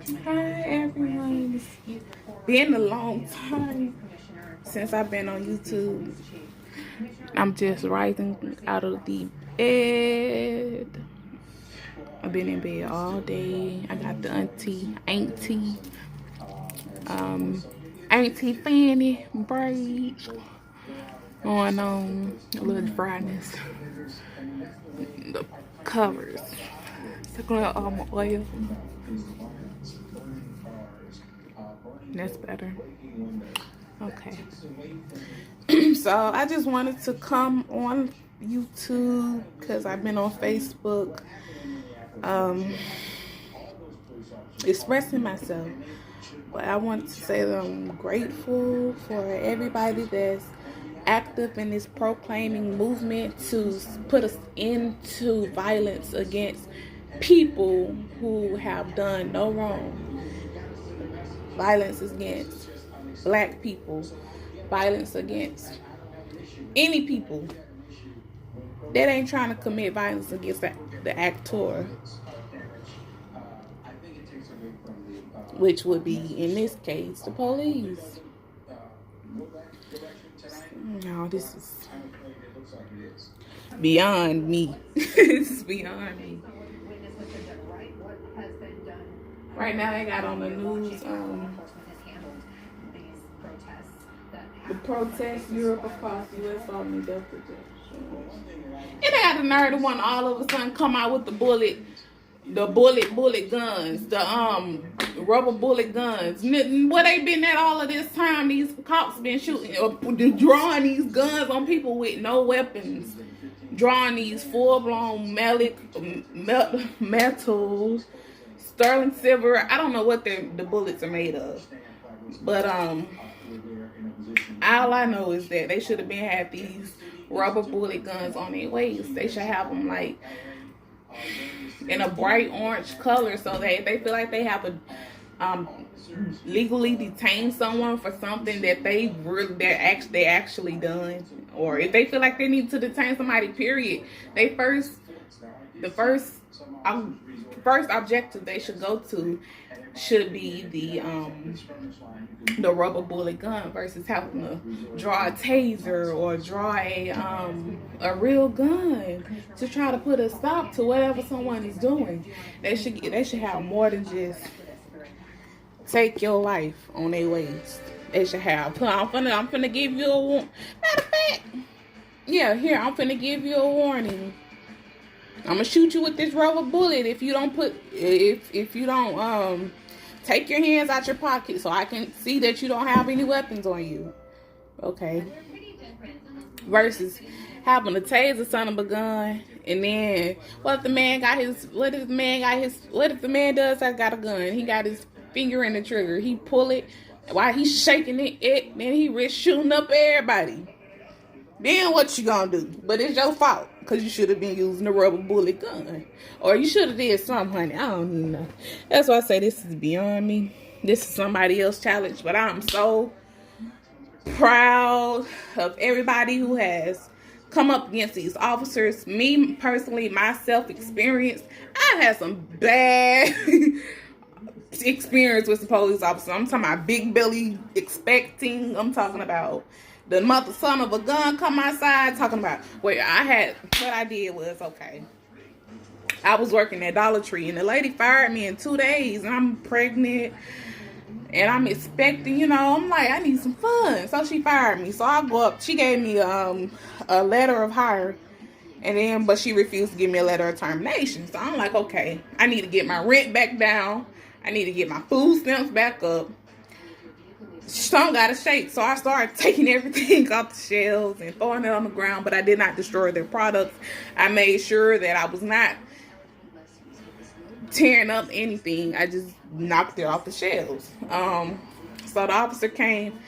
Hi everyone. It's been a long time since I've been on YouTube. I'm just rising out of the bed. I've been in bed all day. I got the auntie Fanny braids going on, a little dryness. The covers. Took a little oil. That's better. Okay. So I just wanted to come on YouTube because I've been on Facebook expressing myself. But I want to say that I'm grateful for everybody that's active in this proclaiming movement to put us into violence against people who have done no wrong. Violence against black people, violence against any people that ain't trying to commit violence against the actor, which would be, in this case, the police. No, this is beyond me. This is beyond me. Right now, they got on the news the protests Europe across the U.S. following death protection. And they got the nerve to want all of a sudden come out with the bullet guns, the rubber bullet guns. Where they been at all of this time? These cops been shooting or drawing these guns on people with no weapons, drawing these full-blown metal, sterling silver. I don't know what the bullets are made of, but all I know is that they should have been had these rubber bullet guns on their waist. They should have them like in a bright orange color, so they feel like they have a legally detain someone for something that they actually done, or if they feel like they need to detain somebody, period. The first objective they should go to should be the rubber bullet gun versus having to draw a taser or draw a real gun to try to put a stop to whatever someone is doing. They should have more than just take your life on their waist. They should have. I'm finna give you a warning. Matter of fact, yeah, here, I'm finna give you a warning. I'm gonna shoot you with this rubber bullet if you don't take your hands out your pocket so I can see that you don't have any weapons on you. Okay. Versus having to tase the son of a gun, and then what if the man does have got a gun? He got his finger in the trigger. He pull it while he's shaking it, then he risk shooting up everybody. Then what you gonna do? But it's your fault because you should have been using a rubber bullet gun, or you should have did something, honey. I don't even know. That's why I say this is beyond me. This is somebody else's challenge, but I'm so proud of everybody who has come up against these officers. Me personally, my self-experience, I had some bad experience with the police officer. I'm talking about big belly expecting. I'm talking about the mother son of a gun come outside. Talking about what I did was, okay, I was working at Dollar Tree and the lady fired me in 2 days, and I'm pregnant and I'm expecting, I'm like, I need some fun. So she fired me. So I go up. She gave me a letter of hire, but she refused to give me a letter of termination. So I'm like, okay, I need to get my rent back down. I need to get my food stamps back up. Some gotta shake. So I started taking everything off the shelves and throwing it on the ground, but I did not destroy their products. I made sure that I was not tearing up anything. I just knocked it off the shelves. So the officer came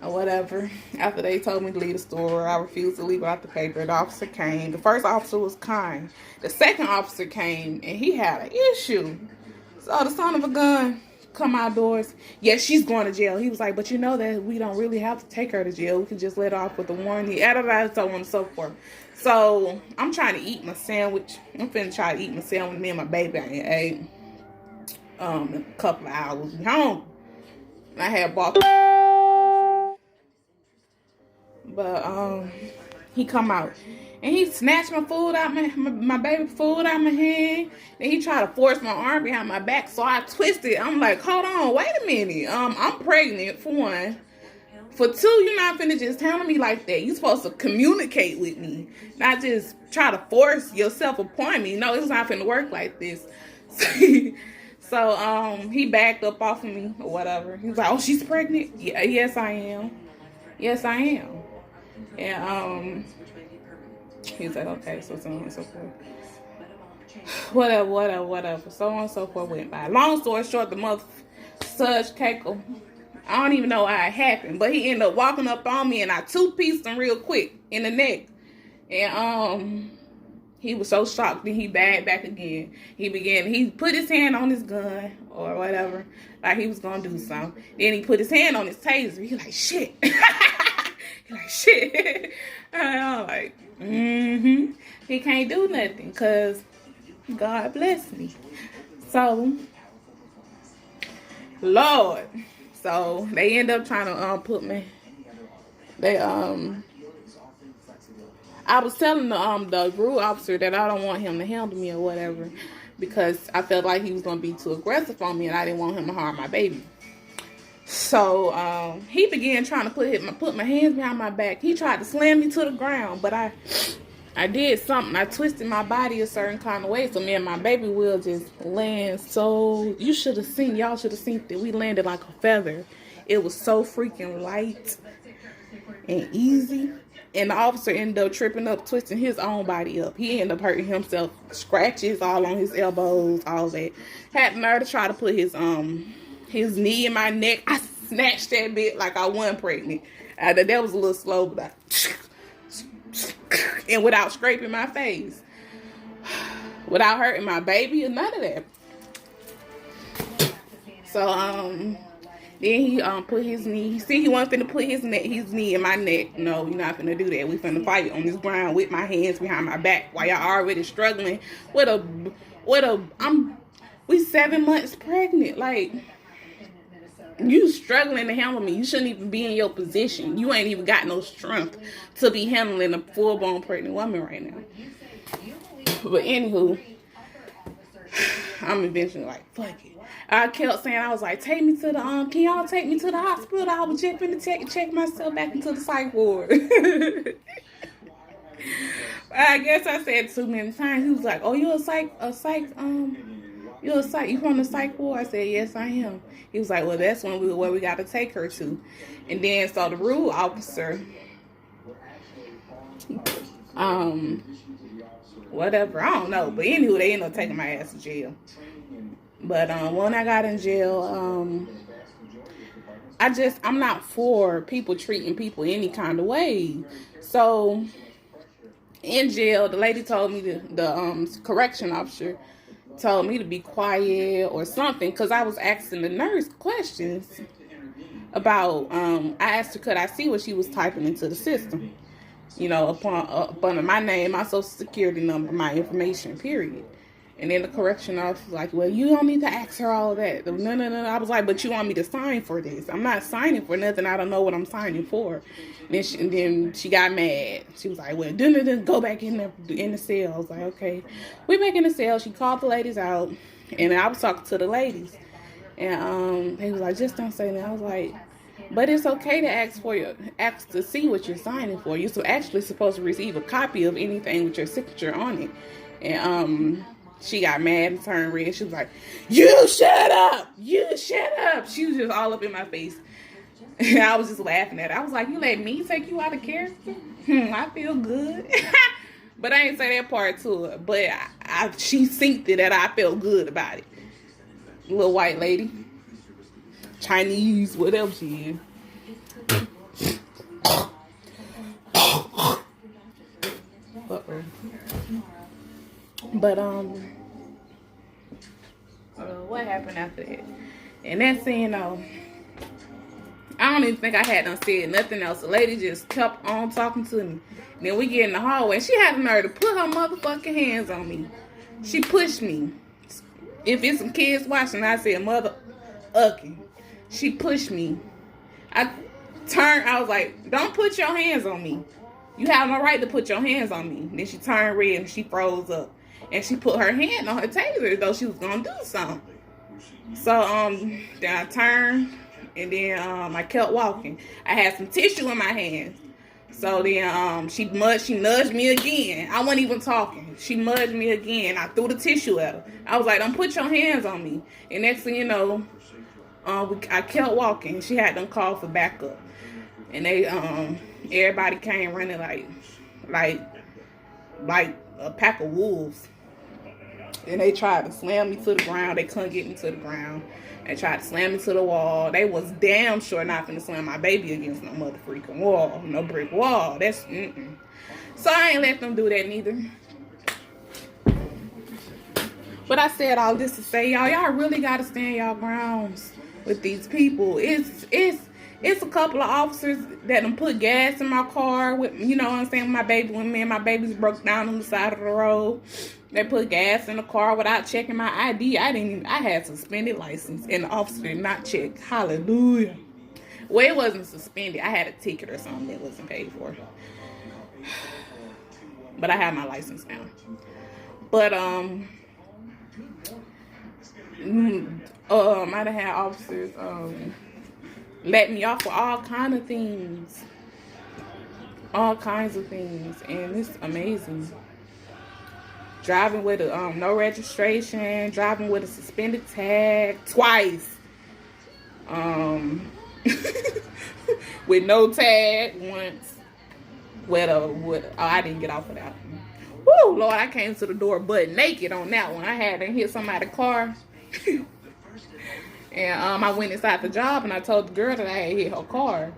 or whatever. After they told me to leave the store, I refused to leave out the paper. The officer came. The first officer was kind. The second officer came and he had an issue. So the son of a gun come outdoors. Yes, she's going to jail. He was like, but you know that we don't really have to take her to jail. We can just let her off with a warning. So on and so forth. So I'm trying to eat my sandwich. I'm finna try to eat my sandwich. Me and my baby ain't ate. a couple of hours home. I had bought but he come out and he snatched my food out my baby food out my hand. Then he tried to force my arm behind my back, so I twisted. I'm like, hold on, wait a minute. I'm pregnant for one. For two, you're not finna just handle me like that. You're supposed to communicate with me, not just try to force yourself upon me. No, it's not finna work like this. So he backed up off of me or whatever. He was like, oh, she's pregnant? Yeah, yes, I am. Yes, I am. And he was like, okay, so on and so forth. Whatever. So on and so forth went by. Long story short, the mother Suge Keiko, I don't even know how it happened, but he ended up walking up on me and I two-pieced him real quick in the neck. And he was so shocked that he backed back again. He put his hand on his gun or whatever, like he was gonna do something. Then he put his hand on his taser. He like, shit. He like, shit. And I'm like, he can't do nothing because God bless me. So, Lord. So they end up trying to put me. I was telling the rude officer that I don't want him to handle me or whatever because I felt like he was gonna be too aggressive on me and I didn't want him to harm my baby. So he began trying to put my hands behind my back. He tried to slam me to the ground, but I did something. I twisted my body a certain kind of way, so me and my baby will just land. So y'all should have seen that we landed like a feather. It was so freaking light and easy. And the officer ended up tripping up, twisting his own body up. He ended up hurting himself, scratches all on his elbows, all that. Had the nerve to try to put his knee in my neck. I snatched that bit like I wasn't pregnant. That was a little slow, but and without scraping my face, without hurting my baby or none of that. So then he put his knee. See, he wasn't finna put his knee in my neck. No, we're not finna do that. We finna fight on this ground with my hands behind my back while y'all already struggling we 7 months pregnant. Like, you struggling to handle me. You shouldn't even be in your position. You ain't even got no strength to be handling a full-blown pregnant woman right now. But anywho, I'm eventually like, fuck it. I kept saying, I was like, take me to the, can y'all take me to the hospital? I was just finna check myself back into the psych ward. I guess I said too many times. He was like, oh, you from the psych ward? I said, yes, I am. He was like, well, that's where we got to take her to. And then, so the rude officer, whatever, I don't know. But anyway, they ended up taking my ass to jail. But when I got in jail, I'm not for people treating people any kind of way. So in jail, the lady told me, the correction officer told me to be quiet or something, because I was asking the nurse questions about, I asked her, could I see what she was typing into the system? You know, upon my name, my social security number, my information, period. And then the correction officer was like, well, you don't need to ask her all that. No. I was like, but you want me to sign for this? I'm not signing for nothing. I don't know what I'm signing for. And then she got mad. She was like, well, then go back in the cell. I was like, okay. We back in the cell. She called the ladies out. And I was talking to the ladies. And they was like, just don't say that. I was like, but it's okay to ask to see what you're signing for. You're actually supposed to receive a copy of anything with your signature on it. And she got mad and turned red. She was like, you shut up! You shut up! She was just all up in my face. And I was just laughing at her. I was like, you let me take you out of character? I feel good. But I ain't say that part to her. But she synced it that I felt good about it. Little white lady. Chinese, whatever she is. Uh-oh. But what happened after that? And that's saying, I don't even think I had done said nothing else. The lady just kept on talking to me. And then we get in the hallway. She had the nerve to put her motherfucking hands on me. She pushed me. If it's some kids watching, I said, mother, ucky. She pushed me. I turned, I was like, don't put your hands on me. You have no right to put your hands on me. Then she turned red and she froze up. And she put her hand on her taser as though she was going to do something. So, then I turned and then I kept walking. I had some tissue in my hands. So then she nudged me again. I wasn't even talking. She nudged me again. I threw the tissue at her. I was like, don't put your hands on me. And next thing you know, I kept walking. She had them call for backup. And they everybody came running like a pack of wolves. And they tried to slam me to the ground. They couldn't get me to the ground. They tried to slam me to the wall. They was damn sure not finna slam my baby against no mother freaking wall. No brick wall. That's, So I ain't let them do that neither. But I said all this to say, y'all really gotta stand y'all grounds with these people. It's a couple of officers that done put gas in my car with, you know what I'm saying, my baby, when me and my babies broke down on the side of the road. They put gas in the car without checking my ID. I had suspended license and the officer did not check. Hallelujah. Well, it wasn't suspended. I had a ticket or something that wasn't paid for. But I have my license now. But I done had officers let me off for all kinds of things. All kinds of things. And it's amazing. Driving with a no registration, driving with a suspended tag twice. With no tag once. I didn't get off of that one. Woo, Lord, I came to the door butt naked on that one. I had to hit somebody's car. And I went inside the job and I told the girl that I had hit her car.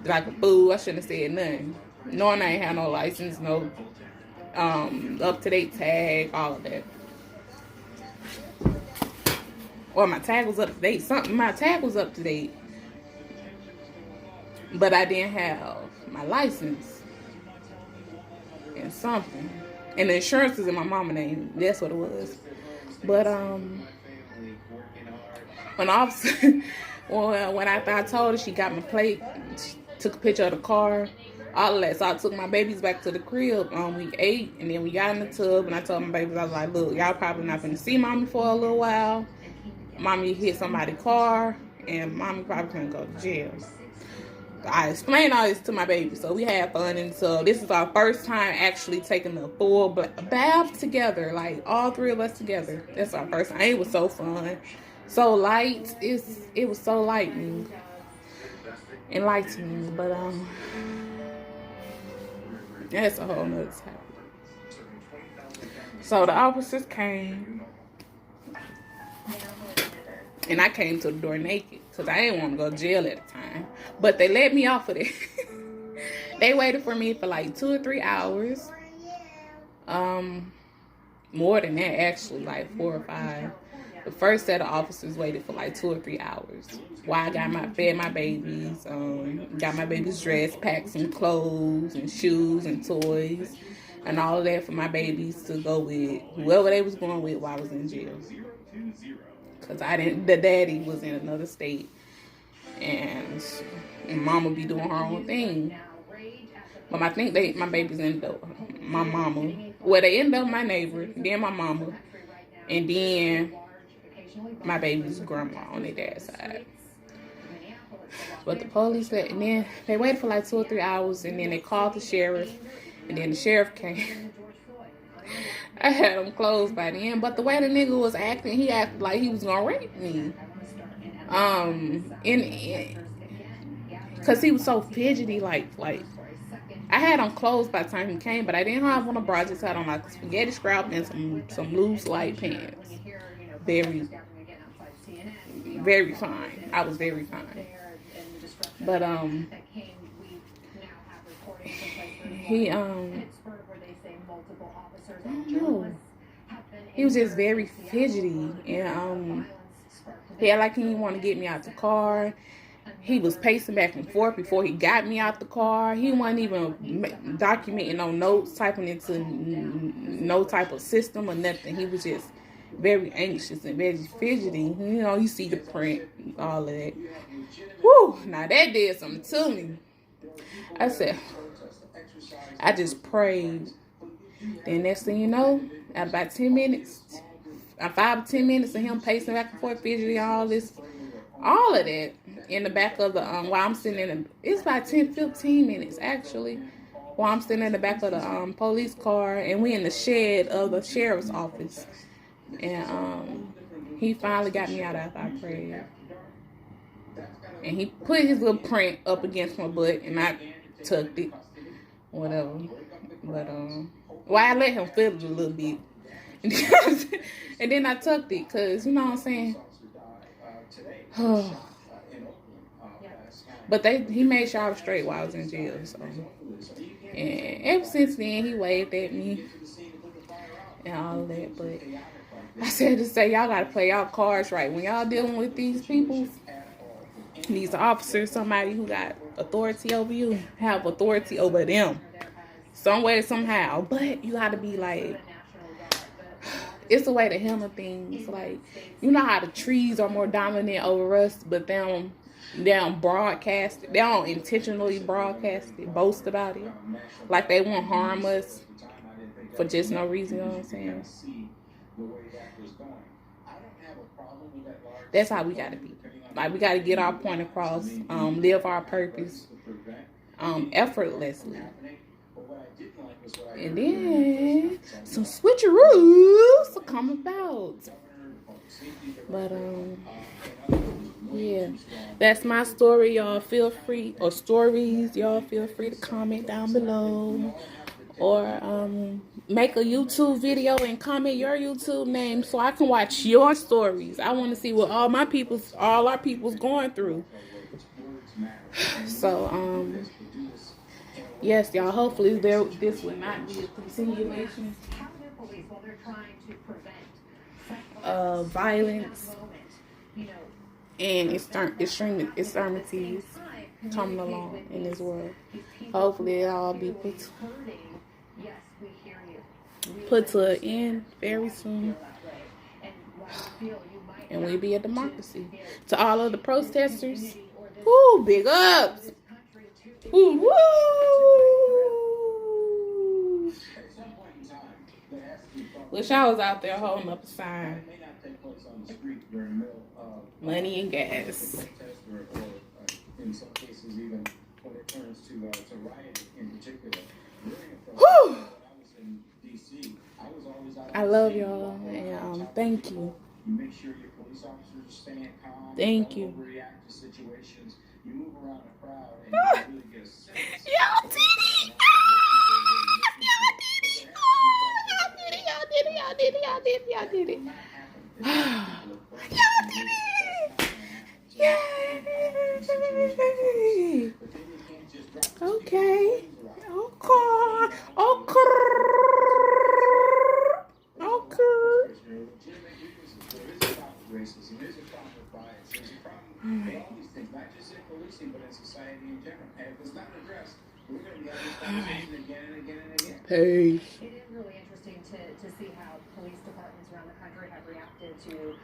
Like a fool, I shouldn't have said nothing. Knowing I ain't had no license, no up-to-date tag, all of that. Or my tag was up to date. My tag was up to date. But I didn't have my license. And something. And the insurance is in my mama's name. That's what it was. But when I told her, she got my plate, she took a picture of the car, all of that. So I took my babies back to the crib on week 8, and then we got in the tub, and I told my babies, I was like, look, y'all probably not going to see mommy for a little while. Mommy hit somebody's car, and mommy probably going to go to jail. I explained all this to my baby, so we had fun, and so this is our first time actually taking a full bath together, like all 3 of us together. That's our first time. It was so fun, so light. It was so enlightening, but that's a whole nother topic. So the officers came, and I came to the door naked because I didn't want to go to jail at the time. But they let me off of it. They waited for me for like 2 or 3 hours. More than that, actually, like 4 or 5. The first set of officers waited for like 2 or 3 hours while I got fed my babies, got my babies dressed, packed some clothes and shoes and toys and all of that for my babies to go with whoever they was going with while I was in jail. Because the daddy was in another state and mama be doing her own thing. But I think my babies ended up my mama. Well, they ended up my neighbor, then my mama, and then my baby's grandma on their dad's side. But the police and then they waited for like 2 or 3 hours, and then they called the sheriff, and then the sheriff came. I had him closed by then, but the way the nigga was acting, he acted like he was gonna rape me. Cause he was so fidgety, like I had him closed by the time he came, but I didn't have on a bra. I just had on like spaghetti scrap and some loose light pants. Very, very fine. I was very fine. But he I don't know. He was just very fidgety, and he had like he didn't want to get me out the car. He was pacing back and forth before he got me out the car. He wasn't even documenting no notes, typing into no type of system or nothing. He was just very anxious and very fidgety. You know, you see the print, all of that. Whew, now that did something to me. I said, I just prayed. Then next thing you know, at about 10 minutes, 5 to 10 minutes of him pacing back and forth, fidgety, all of that in the back of the, while I'm sitting in it's about 10, 15 minutes actually, while I'm sitting in the back of the police car, and we in the shed of the sheriff's office. And he finally got me out after I prayed. And he put his little print up against my butt, and I tucked it. Whatever. But, I let him feel it a little bit. And then I tucked it, because, you know what I'm saying? But he made sure I was straight while I was in jail. So. And ever since then, he waved at me and all that. But I said to say, y'all got to play y'all cards right. When y'all dealing with these people, these officers, somebody who got authority over you, have authority over them. Some way, somehow. But you got to be like, it's a way to handle things. Like, you know how the trees are more dominant over us, but they don't broadcast it. They don't intentionally broadcast it, boast about it. Like they won't harm us for just no reason, you know what I'm saying? That's how we gotta be. Like, we gotta get our point across, live our purpose, effortlessly. And then some switcheroos will come about. But yeah, that's my story. Y'all feel free, or stories, y'all feel free to comment down below, or make a YouTube video and comment your YouTube name so I can watch your stories. I want to see what all our people's going through. So yes, y'all, hopefully this will not be a continuation of violence and extremities coming along in this world. Hopefully it'll all be put to an end very soon, and we'll be a democracy. To all of the protesters, woo, big ups. Woo, woo. Wish I was out there holding up a sign. Money and gas. Whew. I love y'all, and thank you. Thank you. Y'all did it! Y'all did it! Y'all did it! Yay! Okay. Peace. It is really interesting to see how police departments around the country have reacted to